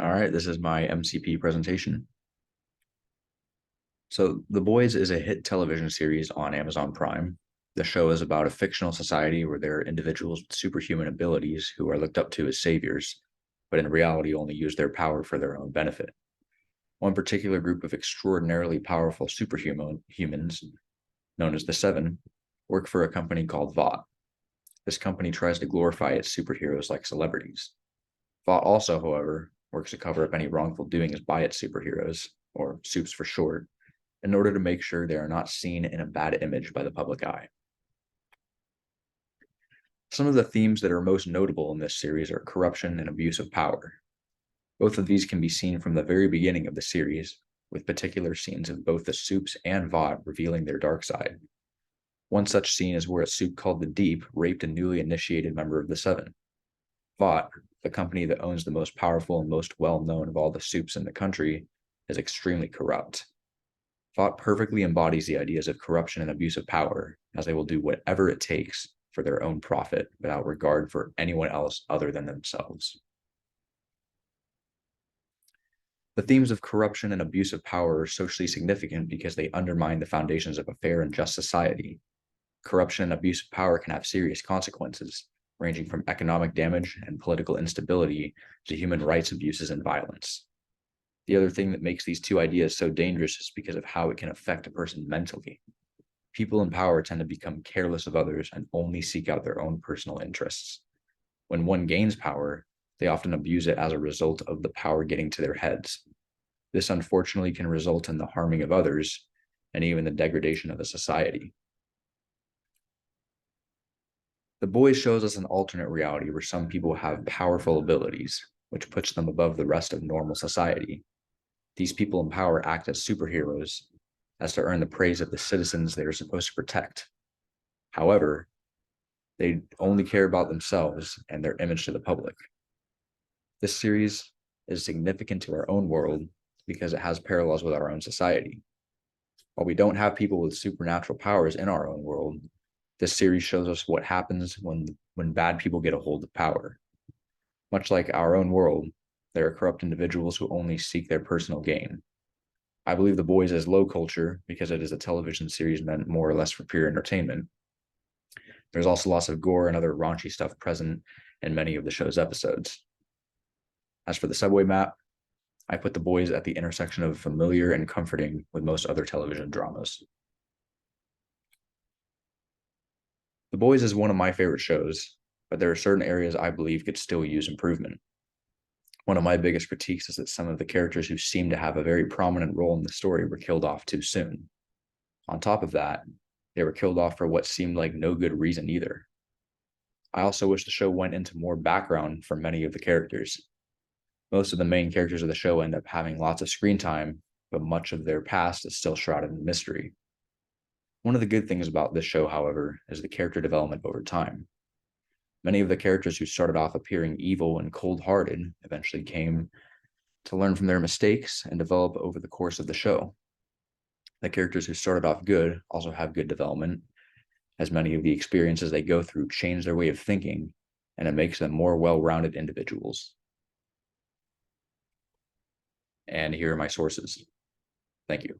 All right, this is my MCP presentation. So, The Boys is a hit television series on Amazon Prime. The show is about a fictional society where there are individuals with superhuman abilities who are looked up to as saviors, but in reality only use their power for their own benefit. One particular group of extraordinarily powerful humans, known as the Seven, work for a company called Vought. This company tries to glorify its superheroes like celebrities. Vought also, however, works to cover up any wrongful doings by its superheroes, or supes for short, in order to make sure they are not seen in a bad image by the public eye. Some of the themes that are most notable in this series are corruption and abuse of power. Both of these can be seen from the very beginning of the series, with particular scenes of both the supes and Vought revealing their dark side. One such scene is where a supe called the Deep raped a newly initiated member of the Seven. Vought, the company that owns the most powerful and most well-known of all the supes in the country, is extremely corrupt. Vought perfectly embodies the ideas of corruption and abuse of power, as they will do whatever it takes for their own profit without regard for anyone else other than themselves. The themes of corruption and abuse of power are socially significant because they undermine the foundations of a fair and just society. Corruption and abuse of power can have serious consequences, ranging from economic damage and political instability to human rights abuses and violence. The other thing that makes these two ideas so dangerous is because of how it can affect a person mentally. People in power tend to become careless of others and only seek out their own personal interests. When one gains power, they often abuse it as a result of the power getting to their heads. This unfortunately can result in the harming of others and even the degradation of a society. The Boys shows us an alternate reality where some people have powerful abilities, which puts them above the rest of normal society. These people in power act as superheroes, as to earn the praise of the citizens they are supposed to protect. However, they only care about themselves and their image to the public. This series is significant to our own world because it has parallels with our own society. While we don't have people with supernatural powers in our own world, this series shows us what happens when bad people get a hold of power. Much like our own world, there are corrupt individuals who only seek their personal gain. I believe The Boys is low culture because it is a television series meant more or less for pure entertainment. There's also lots of gore and other raunchy stuff present in many of the show's episodes. As for the subway map, I put The Boys at the intersection of familiar and comforting with most other television dramas. The Boys is one of my favorite shows, but there are certain areas I believe could still use improvement. One of my biggest critiques is that some of the characters who seem to have a very prominent role in the story were killed off too soon. On top of that, they were killed off for what seemed like no good reason either. I also wish the show went into more background for many of the characters. Most of the main characters of the show end up having lots of screen time, but much of their past is still shrouded in mystery. One of the good things about this show, however, is the character development over time. Many of the characters who started off appearing evil and cold-hearted eventually came to learn from their mistakes and develop over the course of the show. The characters who started off good also have good development, as many of the experiences they go through change their way of thinking, and it makes them more well-rounded individuals. And here are my sources. Thank you.